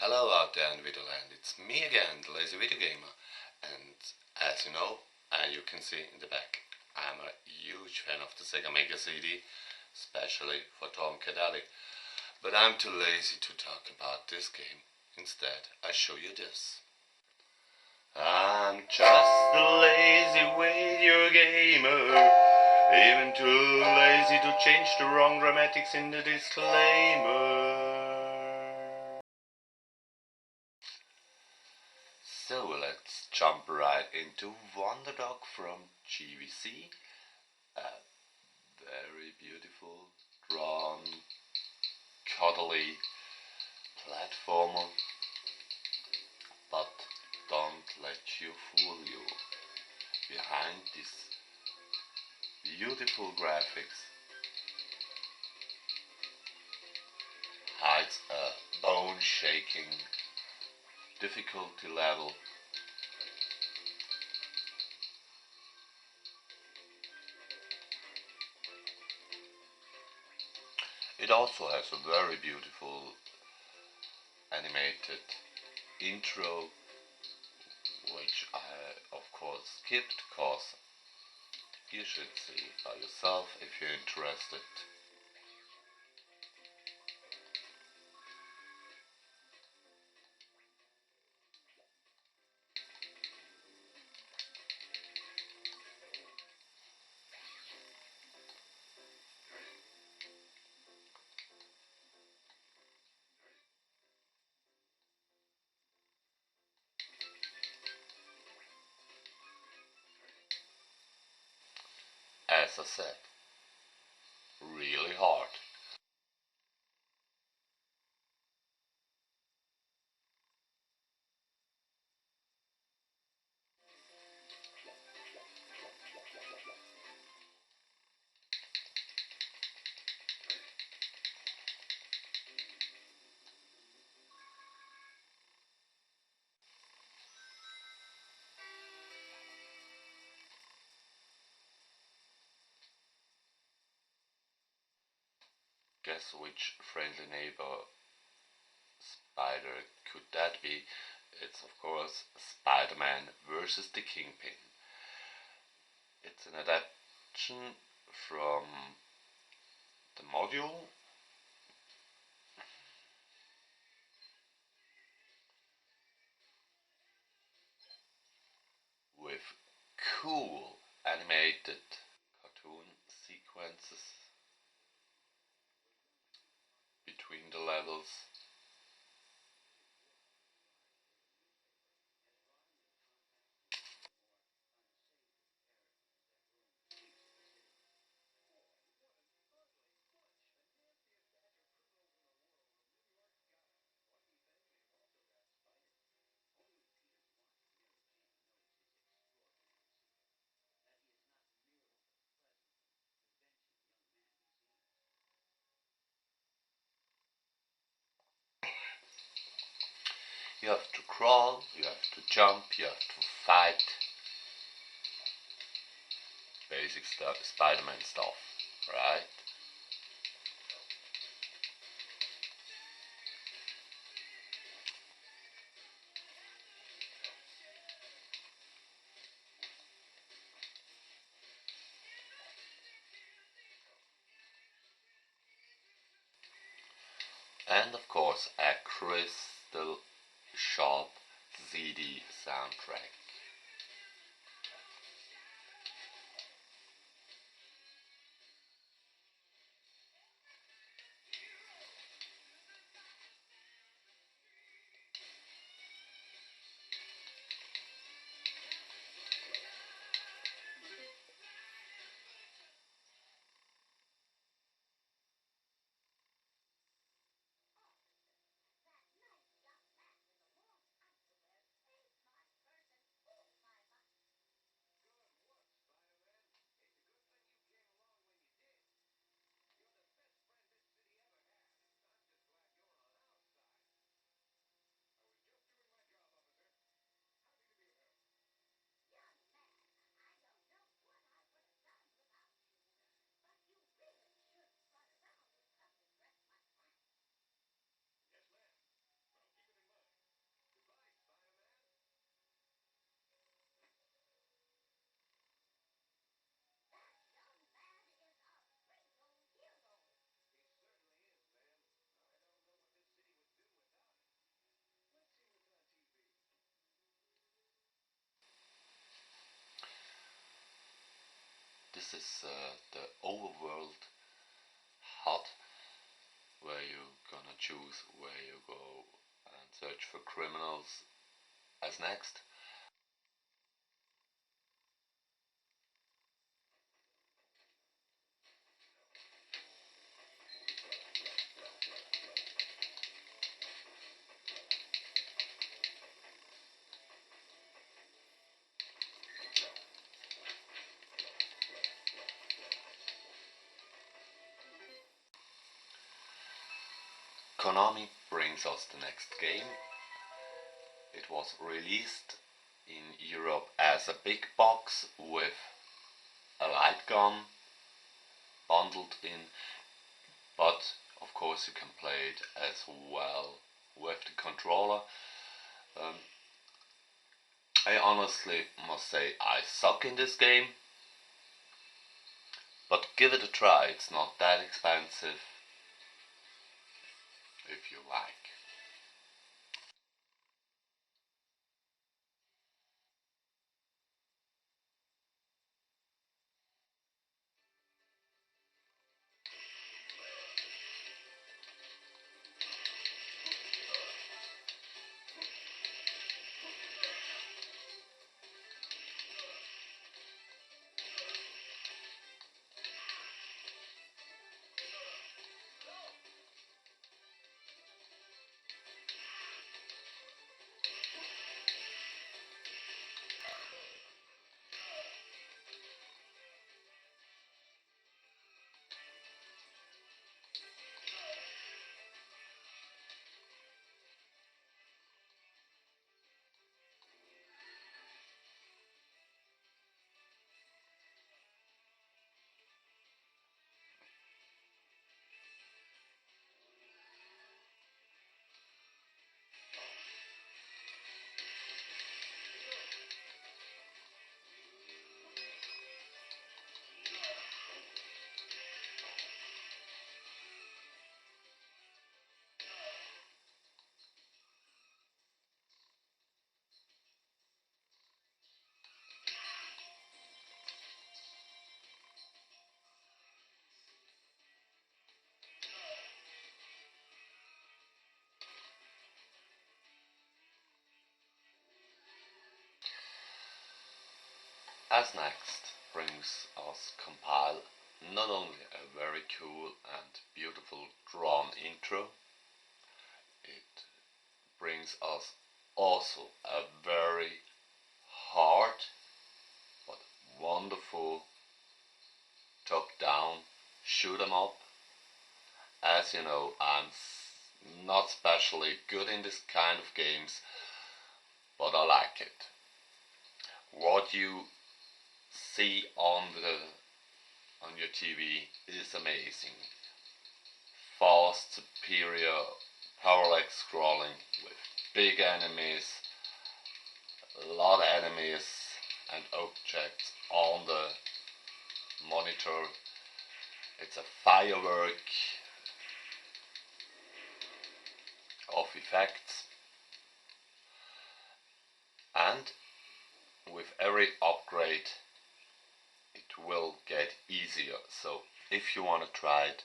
Hello out there in Videoland, it's me again, the Lazy Video Gamer, and as you know, and you can see in the back, I'm a huge fan of the Sega Mega CD, especially for Tom Cadelli, but I'm too lazy to talk about this game. Instead, I show you this. I'm just a lazy video gamer, even too lazy to change the wrong dramatics in the disclaimer. So let's jump right into Wonderdoc from GVC. A very beautiful, drawn, cuddly platformer. But don't let you fool you. Behind these beautiful graphics hides a bone-shaking difficulty level. It also has a very beautiful animated intro, which I of course skipped cause you should see by yourself if you're interested. As I said, really hard. Guess which friendly neighbor spider could that be? It's of course SpiderMan versus the Kingpin. It's an adaptation from the module with cool animated cartoon sequences between the levels. You have to crawl, you have to jump, you have to fight. Basic stuff, Spider-Man stuff, right? And of course a crystal sharp ZD soundtrack. this is the overworld hut, where you're gonna choose where you go and search for criminals as next. Konami brings us the next game. It was released in Europe as a big box with a light gun bundled in, but of course you can play it as well with the controller. I honestly must say I suck in this game, but give it a try. It's not that expensive if you like. As next brings us Compile, not only a very cool and beautiful drawn intro, it brings us also a very hard but wonderful top-down shoot 'em up. As you know, I'm not especially good in this kind of games, but I like it. What you see on your TV is amazing. Fast, superior, parallax scrolling with big enemies, a lot of enemies and objects on the monitor. It's a firework of effects, and with every upgrade it will get easier. So if you want to try it,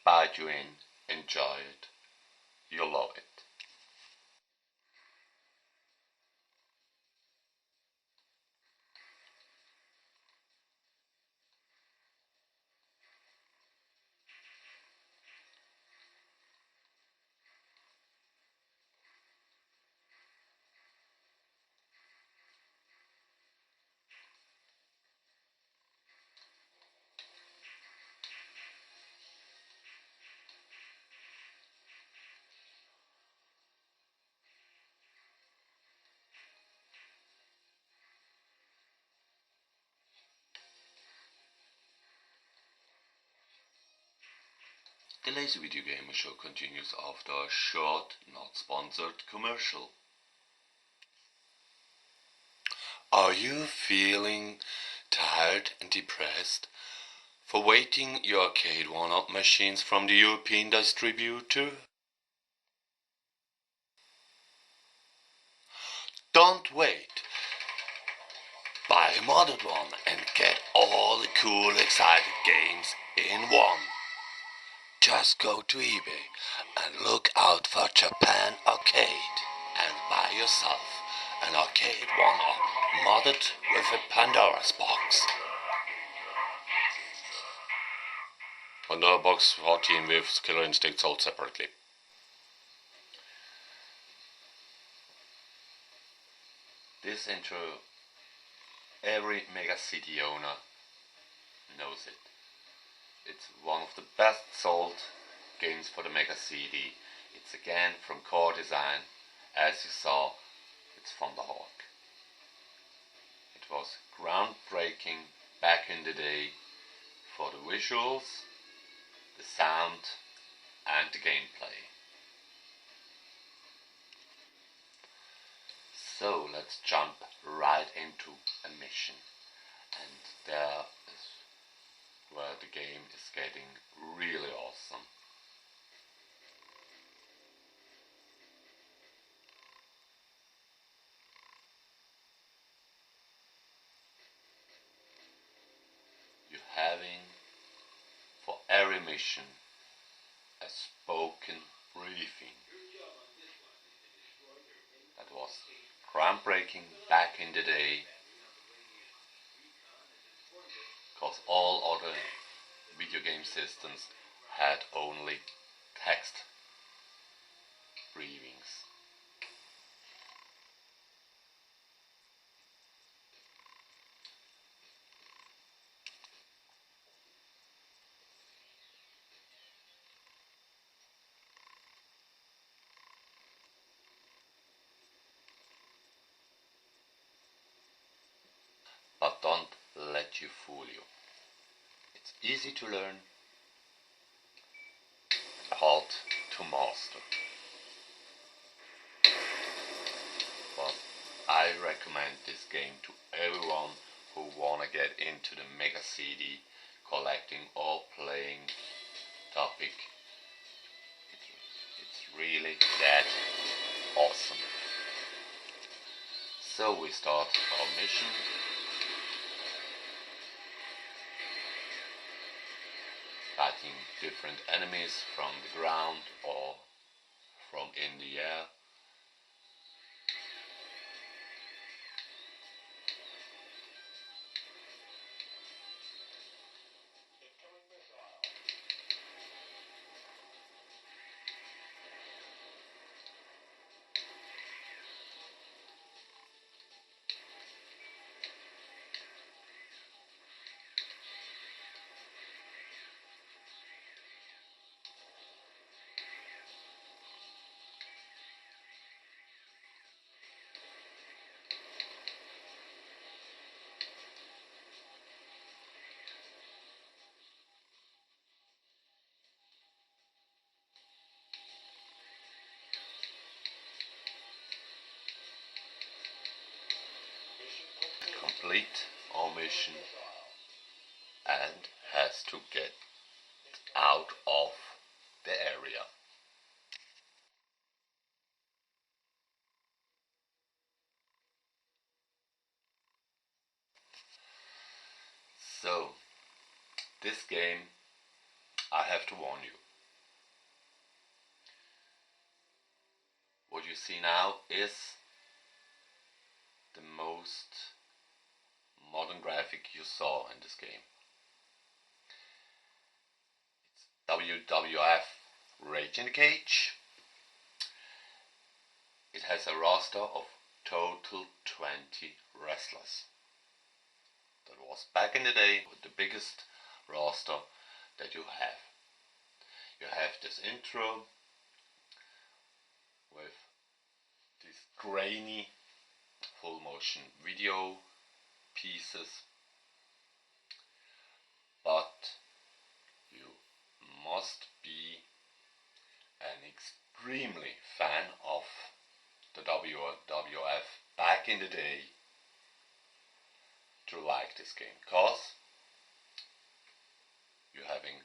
bite you in, enjoy it, you'll love it. The Lazy Video Gamer Show continues after a short, not sponsored commercial. Are you feeling tired and depressed for waiting your arcade one-up machines from the European distributor? Don't wait. Buy buy a modded one and get all the cool, exciting games in one. Just go to eBay and look out for Japan Arcade and buy yourself an arcade one modded with a Pandora's box. Pandora box 14 with Killer Instinct sold separately. This intro, every Mega CD owner knows it. It's one of the best sold games for the Mega CD. It's again from Core Design. As you saw, it's from the Hawk. It was groundbreaking back in the day for the visuals, the sound and the gameplay. So let's jump right into a mission, and there is where the game is getting really awesome. You're having for every mission a spoken briefing. That was groundbreaking back in the day, because all other video game systems had only text briefings. But don't let you fool you. It's easy to learn, hard to master. But I recommend this game to everyone who wanna get into the Mega CD collecting or playing topic. It's really that awesome. So we start our mission. Fighting different enemies from the ground or from in the air. Complete our mission and has to get out of the area. So this game, I have to warn you. What you see now is the most modern graphic you saw in this game. It's WWF Rage in the Cage. It has a roster of total 20 wrestlers. That was back in the day the biggest roster that you have. You have this intro with these grainy full motion video pieces, but you must be an extremely fan of the WWF back in the day to like this game, cause you're having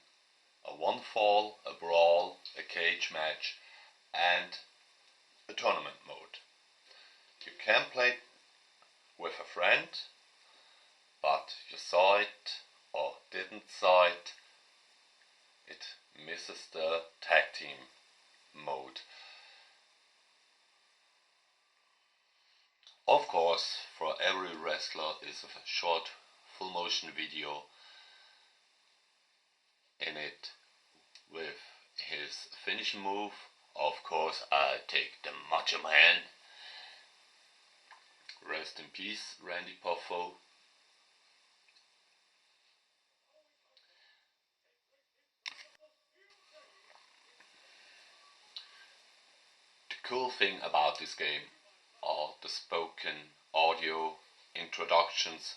a one fall, a brawl, a cage match and a tournament mode. You can play with a friend saw it or didn't saw it, it misses the tag team mode. Of course, for every wrestler is a short full motion video in it with his finishing move. Of course, I take the Macho Man. Rest in peace, Randy Poffo. The cool thing about this game are the spoken audio introductions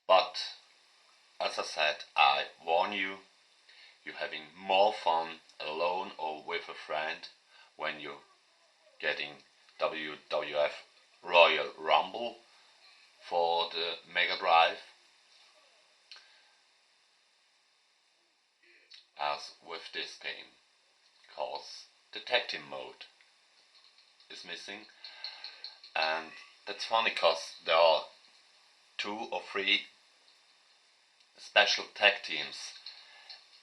but as I said, I warn you, you're having more fun alone or with a friend when you're getting WWF Royal Rumble for the Mega Drive, as with this game, cause the tag team mode is missing. And that's funny cause there are 2 or 3 special tag teams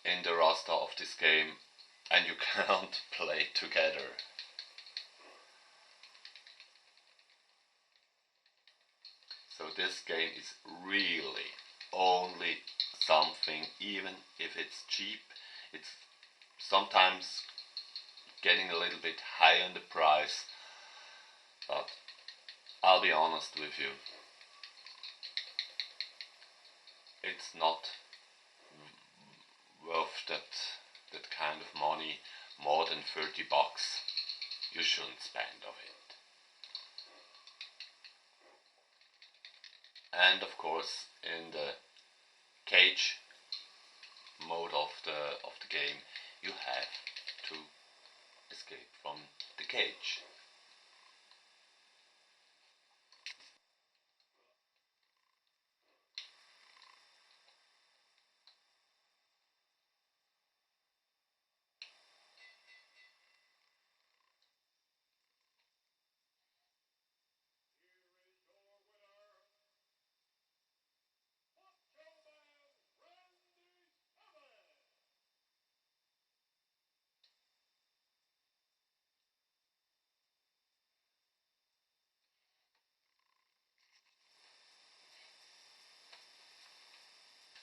in the roster of this game and you can't play together. So this game is really only something, even if it's cheap, it's sometimes getting a little bit higher in the price, but I'll be honest with you, it's not worth that kind of money. More than 30 bucks you shouldn't spend of it. And of course, in the cage mode of the game, you have to escape from the cage.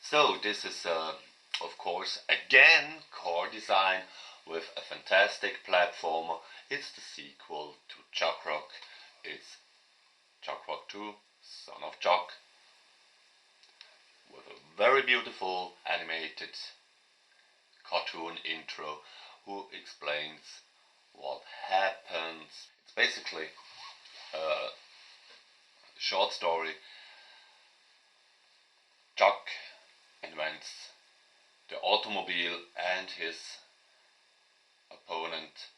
So this is of course again core design with a fantastic platformer. It's the sequel to Chuck Rock. It's Chuck Rock 2, Son of Chuck, with a very beautiful animated cartoon intro who explains what happens. It's basically a short story. Chuck invents the automobile and his opponent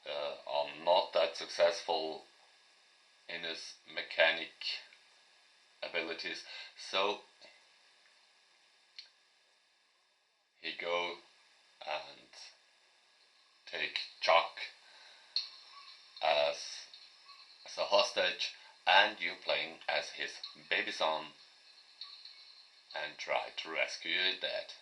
are not that successful in his mechanic abilities, so he go and take Chuck as a hostage, and you playing as his baby son and try to rescue your dad.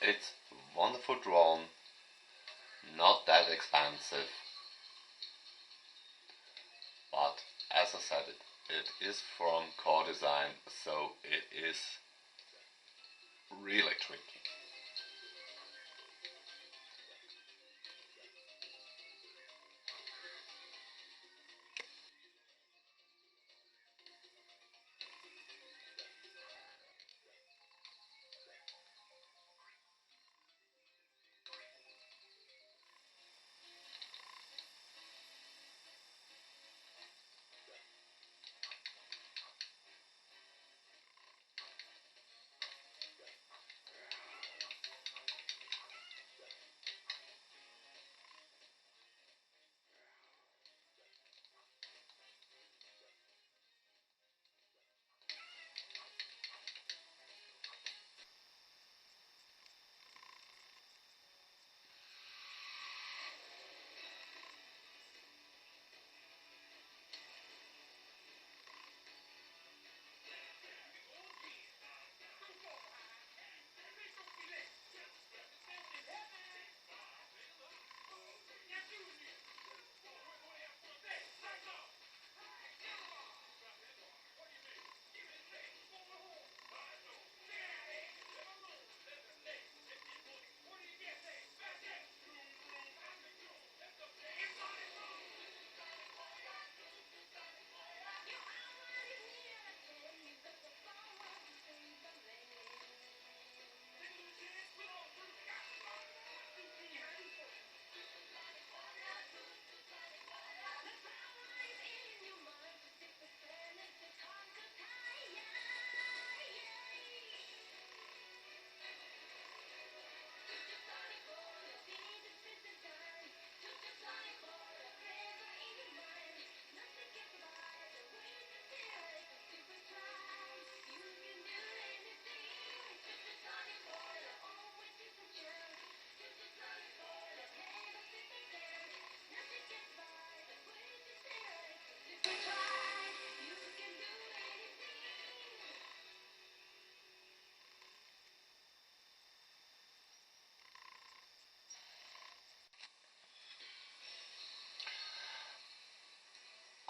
It's wonderful drawn, not that expensive, but as I said, it is from core design, so it is really tricky.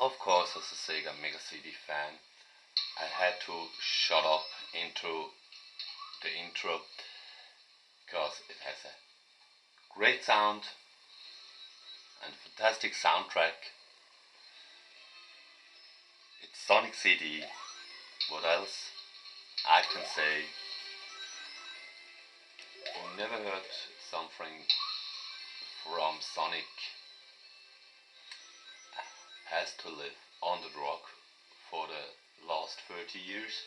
Of course, as a Sega Mega CD fan, I had to shut up into the intro because it has a great sound and fantastic soundtrack. It's Sonic CD. What else I can say? Never heard something from Sonic has to live on the rock for the last 30 years.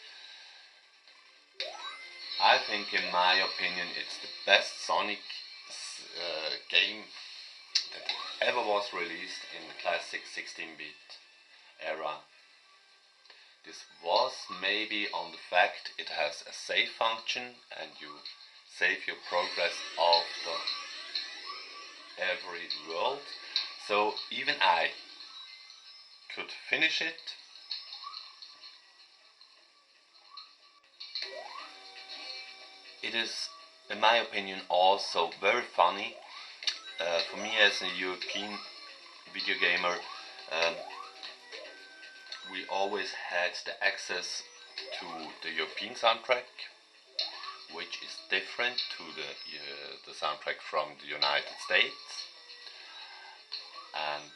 I think, in my opinion, it's the best Sonic game that ever was released in the classic 16-bit era. This was maybe on the fact it has a save function and you save your progress after every world. So even I could finish it. It is, in my opinion, also very funny. For me as a European video gamer, we always had the access to the European soundtrack, which is different to the soundtrack from the United States. And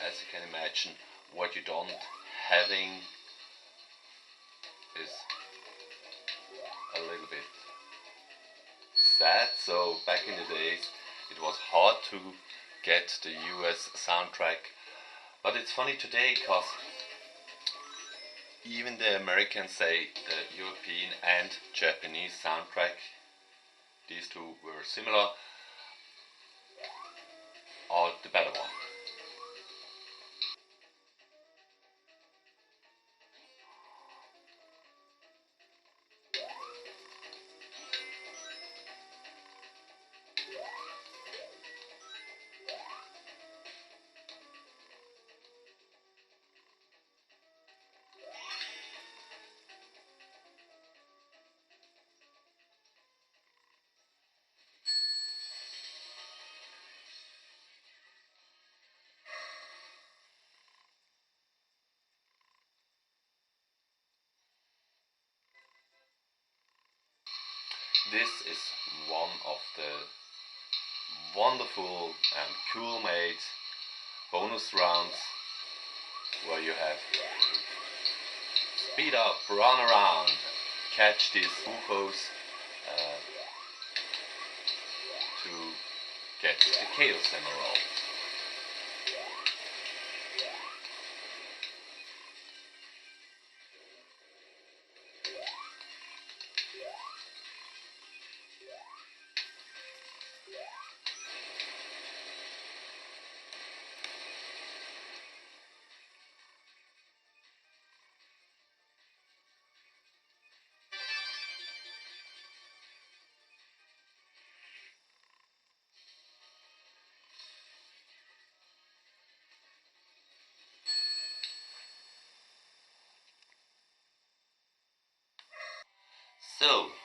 as you can imagine, what you don't having is a little bit sad. So back in the days it was hard to get the US soundtrack, but it's funny today because even the Americans say the European and Japanese soundtrack, these two were similar, are the better one. This is one of the wonderful and cool made bonus rounds where you have speed up, run around, catch these UFOs to get the Chaos Emerald. So,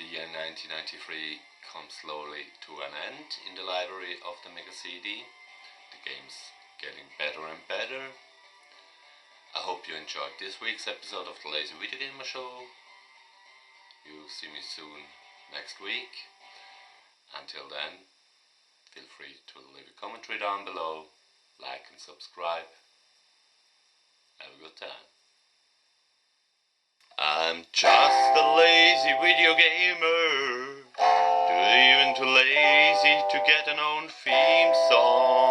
the year 1993 comes slowly to an end in the library of the Mega CD. The game's getting better and better. I hope you enjoyed this week's episode of the Lazy Video Gamer Show. You'll see me soon next week. Until then, feel free to leave a commentary down below, like and subscribe. Have a good time. I'm just a lazy video gamer, even too lazy to get an own theme song.